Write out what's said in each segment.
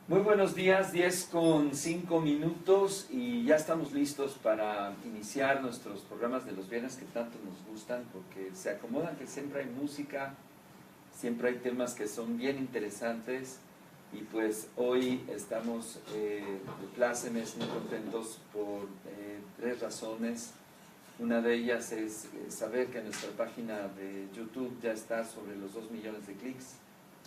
Muy buenos días, 10:05 y ya estamos listos para iniciar nuestros programas de los viernes que tanto nos gustan porque se acomodan, que siempre hay música, siempre hay temas que son bien interesantes y pues hoy estamos de plácemes, muy contentos por tres razones. Una de ellas es saber que nuestra página de YouTube ya está sobre los 2 millones de clics.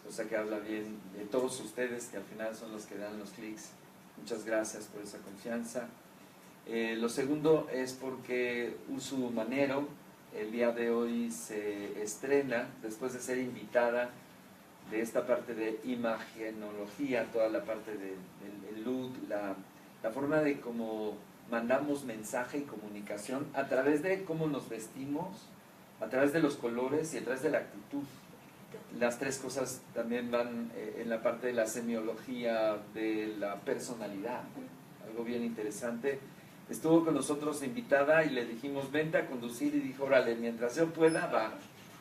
O sea que habla bien de todos ustedes, que al final son los que dan los clics. Muchas gracias por esa confianza. Lo segundo es porque Usu Manero el día de hoy se estrena, después de ser invitada de esta parte de imagenología, toda la parte del look, la forma de cómo mandamos mensaje y comunicación a través de cómo nos vestimos, a través de los colores y a través de la actitud. Las tres cosas también van en la parte de la semiología de la personalidad, algo bien interesante. Estuvo con nosotros invitada y le dijimos, vente a conducir, y dijo, órale, mientras yo pueda, va.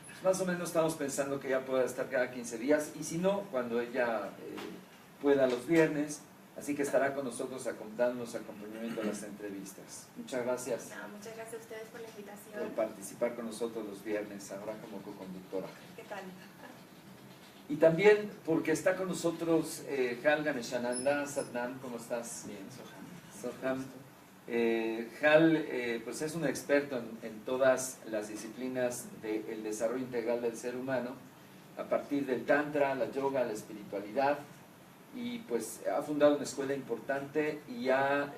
Pues más o menos estamos pensando que ella pueda estar cada 15 días, y si no, cuando ella pueda los viernes, así que estará con nosotros dándonos acompañamiento a las entrevistas. Muchas gracias. No, muchas gracias a ustedes por la invitación. Por participar con nosotros los viernes, ahora como co-conductora. ¿Qué tal? Y también porque está con nosotros Hal Ganeshananda. Satnam, ¿cómo estás? Bien, Soham. Hal pues es un experto en todas las disciplinas del desarrollo integral del ser humano, a partir del tantra, la yoga, la espiritualidad, y pues ha fundado una escuela importante y ha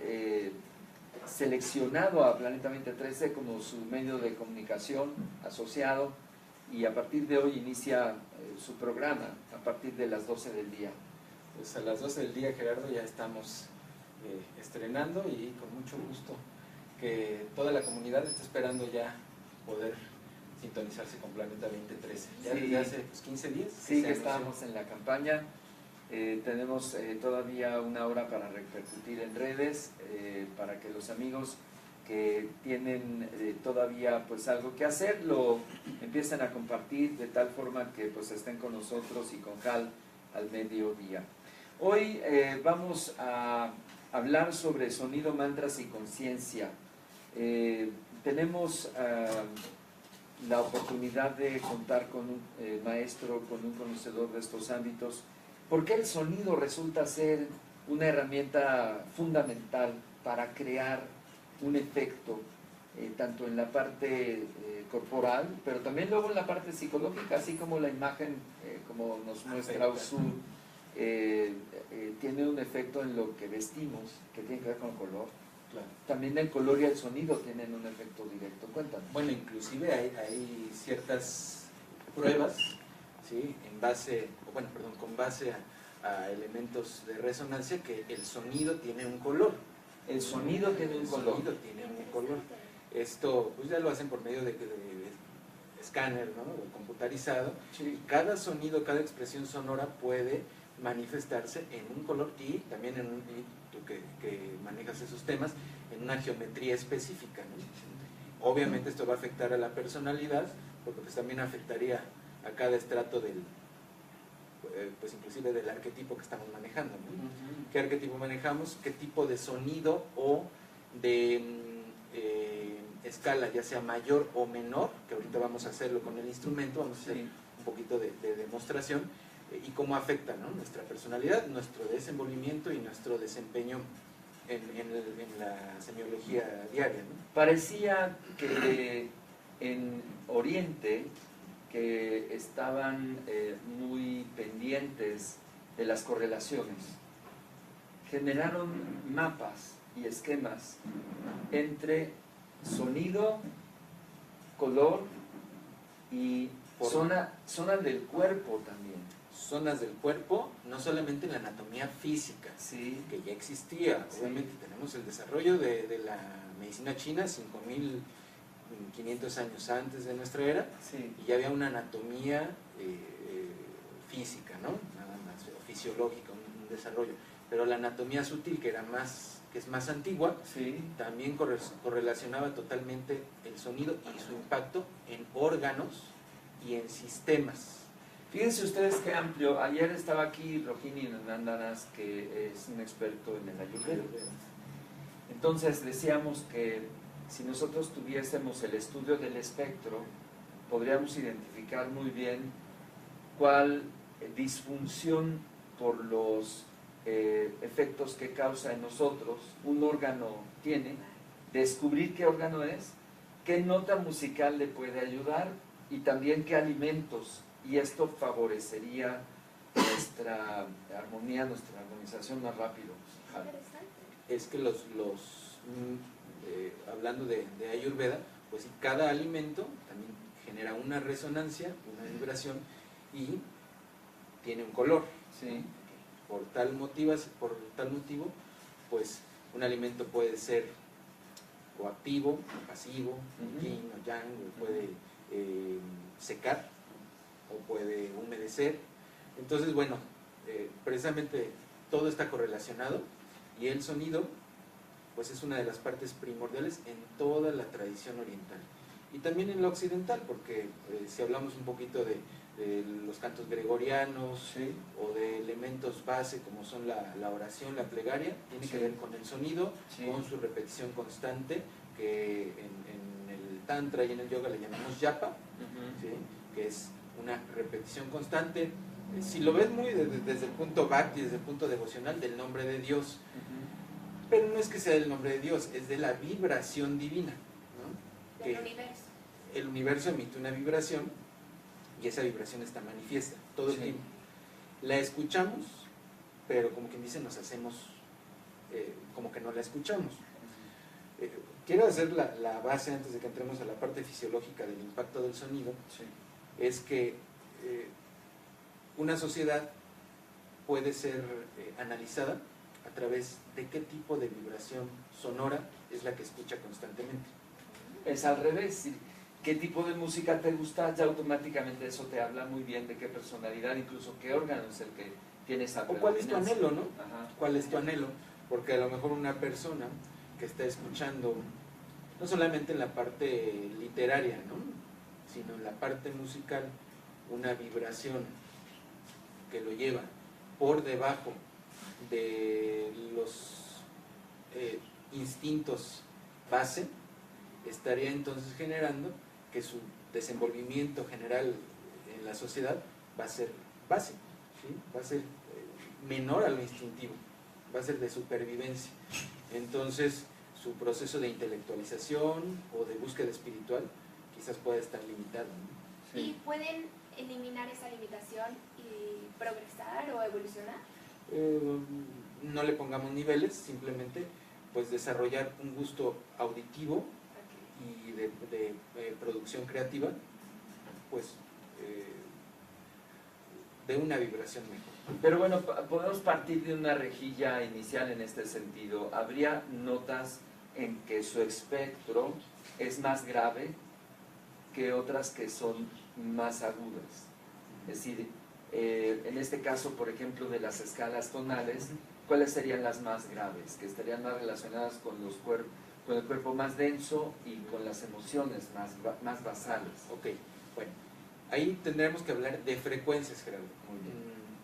seleccionado a Planeta 2013 como su medio de comunicación asociado, y a partir de hoy inicia su programa a partir de las 12 del día. Pues a las 12 del día, Gerardo, ya estamos estrenando, y con mucho gusto que toda la comunidad está esperando ya poder sintonizarse con Planeta 2013. Ya Sí. desde hace 15 días. Sí, que estábamos en la campaña. Tenemos todavía una hora para repercutir en redes, para que los amigos que tienen todavía pues algo que hacer lo empiecen a compartir, de tal forma que pues estén con nosotros y con Hal al mediodía. Hoy vamos a hablar sobre sonido, mantras y conciencia. Tenemos la oportunidad de contar con un maestro, con un conocedor de estos ámbitos. ¿Por qué el sonido resulta ser una herramienta fundamental para crear un efecto, tanto en la parte corporal, pero también luego en la parte psicológica, así como la imagen, como nos muestra Usu, tiene un efecto en lo que vestimos, que tiene que ver con el color? Claro. También el color y el sonido tienen un efecto directo. Cuéntanos. Bueno, inclusive hay ciertas pruebas, ¿sí? Con base a elementos de resonancia, que el sonido tiene un color. El sonido tiene un color. El sonido tiene un color. Esto pues ya lo hacen por medio de escáner, ¿no? O computarizado. Sí. Cada sonido, cada expresión sonora puede manifestarse en un color, y también y tú que manejas esos temas, en una geometría específica, ¿no? Obviamente esto va a afectar a la personalidad, porque pues también afectaría a cada estrato del, pues inclusive del arquetipo que estamos manejando, ¿no? ¿Qué arquetipo manejamos? ¿Qué tipo de sonido o de escala, ya sea mayor o menor? Que ahorita vamos a hacerlo con el instrumento, vamos a hacer un poquito de demostración, y cómo afecta, ¿no? Nuestra personalidad, nuestro desenvolvimiento y nuestro desempeño en la semiología diaria, ¿no? Parecía que en Oriente, que estaban muy pendientes de las correlaciones, generaron mapas y esquemas entre sonido, color y zona del cuerpo también. Zonas del cuerpo, no solamente en la anatomía física, Sí. que ya existía. Sí. Obviamente tenemos el desarrollo de la medicina china 5.500 años antes de nuestra era, Sí. y ya había una anatomía física, ¿no? Nada más, o fisiológica, un desarrollo. Pero la anatomía sutil, que es más antigua, Sí. también correlacionaba totalmente el sonido y su impacto en órganos y en sistemas. Fíjense ustedes qué amplio. Ayer estaba aquí Rohini Nandanas, que es un experto en el Ayurveda. Entonces decíamos que si nosotros tuviésemos el estudio del espectro, podríamos identificar muy bien cuál disfunción por los efectos que causa en nosotros un órgano tiene, descubrir qué órgano es, qué nota musical le puede ayudar y también qué alimentos, y esto favorecería nuestra armonía, nuestra armonización más rápido. Es que hablando de Ayurveda, pues sí, cada alimento también genera una resonancia, una vibración y tiene un color. Sí. Por tal motivo, pues un alimento puede ser o activo, o pasivo, yin o yang, o puede secar o puede humedecer. Entonces, bueno, precisamente todo está correlacionado y el sonido pues es una de las partes primordiales en toda la tradición oriental y también en la occidental, porque si hablamos un poquito de los cantos gregorianos, sí, o de elementos base como son la oración, la plegaria, tiene sí que ver con el sonido, sí, con su repetición constante, que en el tantra y en el yoga le llamamos japa, ¿sí?, que es una repetición constante, si lo ves muy desde el punto bhakti, desde el punto devocional, del nombre de Dios, pero no es que sea el nombre de Dios, es de la vibración divina, ¿no? Del universo. El universo emite una vibración y esa vibración está manifiesta todo el tiempo. La escuchamos, pero como quien dice, nos hacemos como que no la escuchamos. Quiero hacer la base antes de que entremos a la parte fisiológica del impacto del sonido. Sí. Es que una sociedad puede ser analizada a través de qué tipo de vibración sonora es la que escucha constantemente. Es al revés. ¿Qué tipo de música te gusta? Ya automáticamente eso te habla muy bien de qué personalidad, incluso qué órgano es el que tiene esa o cuál es tu anhelo, ¿no? Ajá. ¿Cuál es tu anhelo? Porque a lo mejor una persona que está escuchando no solamente en la parte literaria, ¿no?, sino en la parte musical, una vibración que lo lleva por debajo de los instintos base, estaría entonces generando que su desenvolvimiento general en la sociedad va a ser base, ¿sí?, va a ser menor a lo instintivo, va a ser de supervivencia. Entonces su proceso de intelectualización o de búsqueda espiritual quizás pueda estar limitado, ¿no? Sí. ¿Y pueden eliminar esa limitación y progresar o evolucionar? No le pongamos niveles, simplemente pues desarrollar un gusto auditivo y de producción creativa, pues de una vibración mejor. Pero bueno, podemos partir de una rejilla inicial en este sentido. ¿Habría notas en que su espectro es más grave que otras que son más agudas? Es decir, en este caso, por ejemplo, de las escalas tonales, ¿cuáles serían las más graves? Que estarían más relacionadas con el cuerpo más denso y con las emociones más basales. Ok, bueno, ahí tendremos que hablar de frecuencias, Gerardo. Muy bien.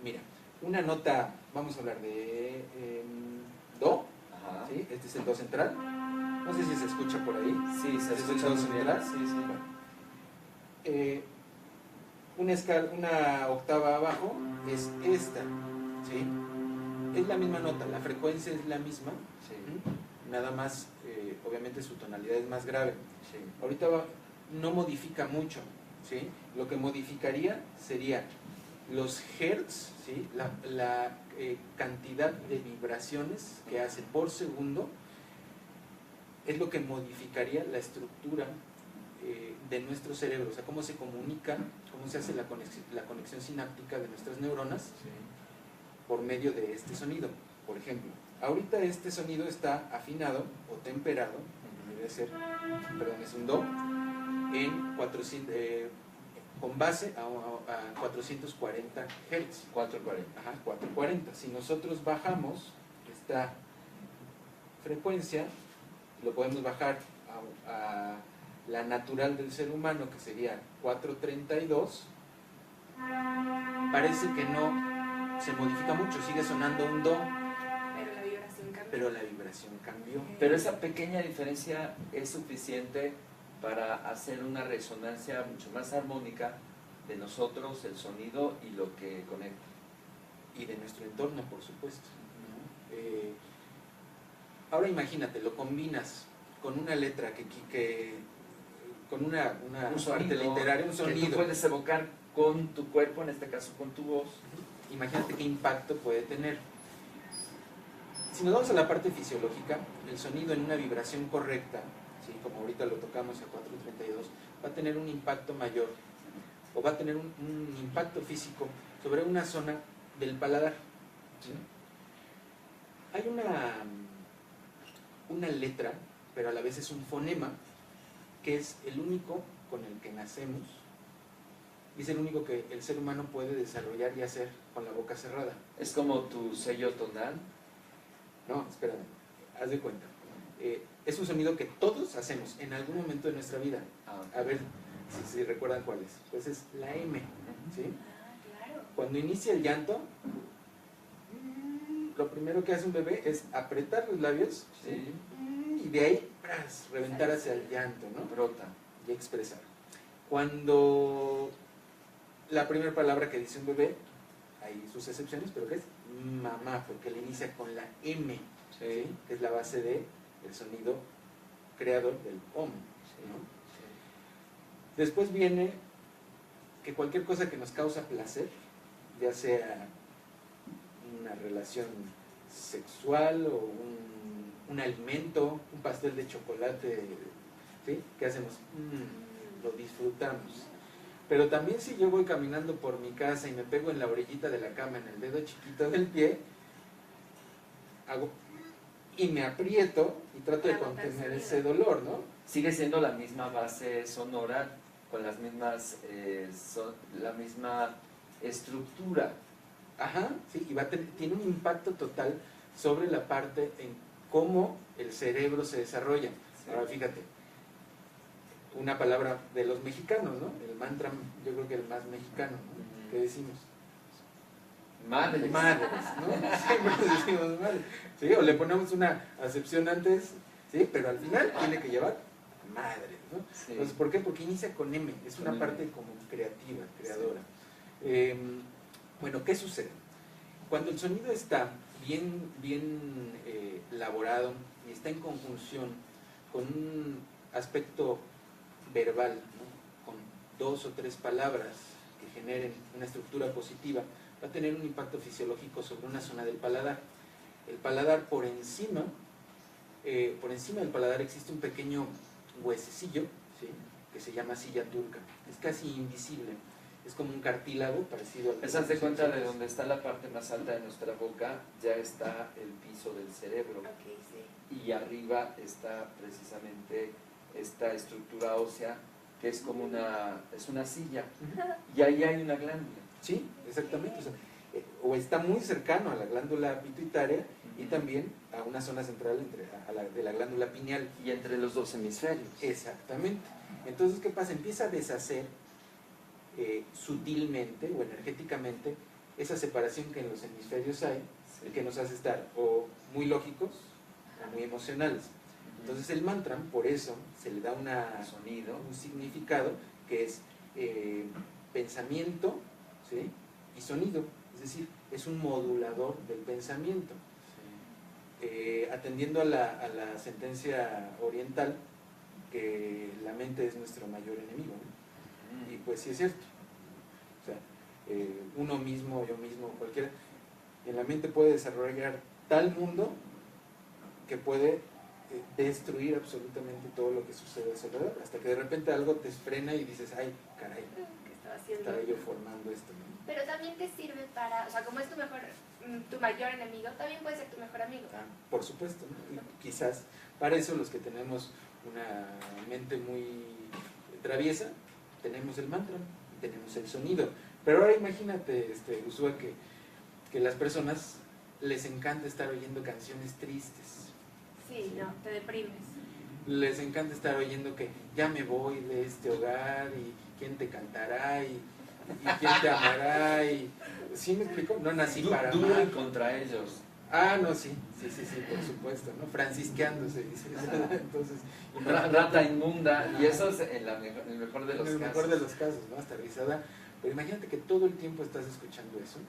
Mira, una nota, vamos a hablar de Do. Ajá. ¿Sí? Este es el Do central. No sé si se escucha por ahí. Sí, se ¿Este escucha es el Do muy bien. central? Sí, sí. Bueno. Una octava abajo es esta, ¿sí? Es la misma nota, la frecuencia es la misma, Sí. Nada más, obviamente su tonalidad es más grave. Sí. Ahorita no modifica mucho, ¿sí? Lo que modificaría sería los hertz, ¿sí?, la cantidad de vibraciones que hace por segundo, es lo que modificaría la estructura de nuestro cerebro, o sea, cómo se comunica, cómo se hace la conexión sináptica de nuestras neuronas, sí, por medio de este sonido. Por ejemplo, ahorita este sonido está afinado o temperado, debe ser, perdón, es un Do, en 400, con base a 440 Hz. 440. Ajá, 440. Si nosotros bajamos esta frecuencia, lo podemos bajar a la natural del ser humano, que sería 432, parece que no se modifica mucho, sigue sonando un do, Pero la vibración cambia. pero la vibración cambió. Pero esa pequeña diferencia es suficiente para hacer una resonancia mucho más armónica de nosotros, el sonido y lo que conecta. Y de nuestro entorno, por supuesto. Ahora imagínate, lo combinas con una letra con una Un parte sonido literaria, un que sonido. tú puedes evocar con tu cuerpo, en este caso con tu voz. Imagínate qué impacto puede tener. Si nos vamos a la parte fisiológica, el sonido en una vibración correcta, ¿sí? Como ahorita lo tocamos a 432, va a tener un impacto mayor, o va a tener un impacto físico sobre una zona del paladar. ¿Sí? Hay una letra, pero a la vez es un fonema, que es el único con el que nacemos, y es el único que el ser humano puede desarrollar y hacer con la boca cerrada. Es como tu sello tonal. No, espérame, haz de cuenta. Es un sonido que todos hacemos en algún momento de nuestra vida. A ver si recuerdan cuál es. Pues es la M, ¿sí? Ah, claro. Cuando inicia el llanto, lo primero que hace un bebé es apretar los labios, ¿sí? Y de ahí reventar hacia el llanto, ¿no? Brota. Y expresar. Cuando la primera palabra que dice un bebé, hay sus excepciones, pero que es mamá, porque le inicia con la M, ¿sí? Que es la base del sonido creador del OM, ¿no? Después viene que cualquier cosa que nos causa placer, ya sea una relación sexual o un alimento, un pastel de chocolate, ¿sí? ¿Qué hacemos? Lo disfrutamos. Pero también si yo voy caminando por mi casa y me pego en la orillita de la cama, en el dedo chiquito del pie, hago y me aprieto y trato de contener ese dolor, ¿no? Sigue siendo la misma base sonora, con las mismas, la misma estructura. Ajá, sí, y tiene un impacto total sobre la parte en cómo el cerebro se desarrolla. Sí. Ahora fíjate, una palabra de los mexicanos, ¿no? El mantra, yo creo que el más mexicano, ¿no? ¿Qué decimos? Madres. Madres, ¿no? Siempre decimos madres. ¿Sí? O le ponemos una acepción antes, ¿sí? Pero al final tiene que llevar madre, ¿no? Sí. Entonces, ¿por qué? Porque inicia con M, es una parte como creativa, creadora. Sí. Bueno, ¿qué sucede? Cuando el sonido está bien elaborado y está en conjunción con un aspecto verbal, ¿no? Con 2 o 3 palabras que generen una estructura positiva, va a tener un impacto fisiológico sobre una zona del paladar. El paladar por encima del paladar existe un pequeño huesecillo, ¿sí? Que se llama silla turca. Es casi invisible, es como un cartílago parecido al... Haz de cuenta de donde está la parte más alta de nuestra boca, ya está el piso del cerebro. Okay, sí. Y arriba está precisamente esta estructura ósea que es como una silla. Y ahí hay una glándula. Sí, exactamente. O está muy cercano a la glándula pituitaria y también a una zona central de la glándula pineal. Y entre los 2 hemisferios. Exactamente. Entonces, ¿qué pasa? Empieza a deshacer sutilmente o energéticamente esa separación que en los hemisferios hay, sí, que nos hace estar o muy lógicos o muy emocionales. Entonces el mantra, por eso, se le da un significado que es pensamiento, ¿sí? Y sonido, es decir, es un modulador del pensamiento. Sí. Atendiendo a la sentencia oriental, que la mente es nuestro mayor enemigo, ¿no? Y pues sí es cierto. O sea, uno mismo, yo mismo, cualquiera, en la mente puede desarrollar tal mundo que puede destruir absolutamente todo lo que sucede a su alrededor, hasta que de repente algo te frena y dices, ay, caray, ¿qué estaba yo formando esto, ¿no? Pero también te sirve para, o sea, como es tu mayor enemigo, también puede ser tu mejor amigo. Ah, por supuesto, ¿no? Y quizás para eso los que tenemos una mente muy traviesa, tenemos el mantra, tenemos el sonido. Pero ahora imagínate, Ushua, que las personas les encanta estar oyendo canciones tristes. Sí, no, te deprimes. Les encanta estar oyendo que ya me voy de este hogar y quién te cantará y ¿Y quién te amará? Y, ¿sí me explico? No nací para Duro amar. y contra ellos. Ah, no, sí, por supuesto, ¿no? Francisqueándose, dice. Entonces, Rata inmunda, y eso es en el mejor de los en el casos. mejor de los casos, ¿no? Hasta risada. Pero imagínate que todo el tiempo estás escuchando eso.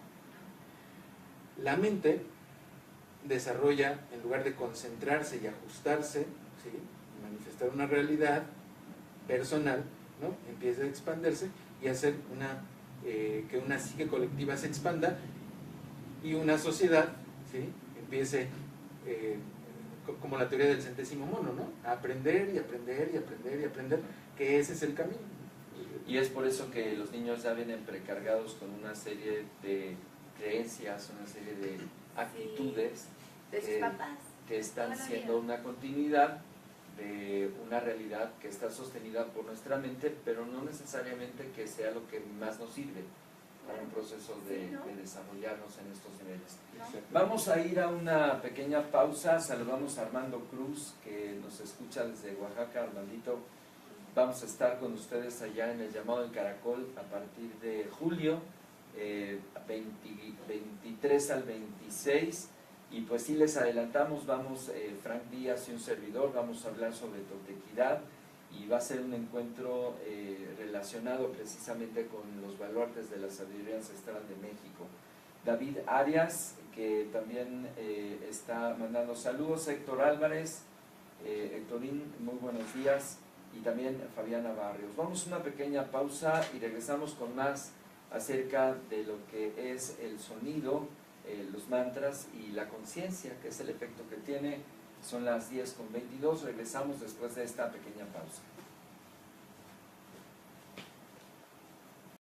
La mente desarrolla, en lugar de concentrarse y ajustarse, ¿sí? Manifestar una realidad personal, ¿no? Empieza a expandirse y hacer que una psique colectiva se expanda y una sociedad, ¿sí? Empiece, como la teoría del centésimo mono, ¿no? A aprender y aprender y aprender y aprender, que ese es el camino. Y es por eso que los niños ya vienen precargados con una serie de creencias, una serie de actitudes de sus papás, que están toda la siendo vida. una continuidad de una realidad que está sostenida por nuestra mente, pero no necesariamente que sea lo que más nos sirve para un proceso de desarrollarnos en estos niveles. ¿No? Vamos a ir a una pequeña pausa. Saludamos a Armando Cruz, que nos escucha desde Oaxaca. Armandito, vamos a estar con ustedes allá en el llamado del Caracol a partir de julio 23 al 26. Y pues sí, les adelantamos, vamos Frank Díaz y un servidor, vamos a hablar sobre toltequidad, y va a ser un encuentro relacionado precisamente con los baluartes de la sabiduría ancestral de México. David Arias, que también está mandando saludos, Héctor Álvarez, Héctorín, muy buenos días, y también Fabiana Barrios. Vamos a una pequeña pausa y regresamos con más acerca de lo que es el sonido, los mantras y la conciencia, que es el efecto que tiene. Son las 10:22, regresamos después de esta pequeña pausa.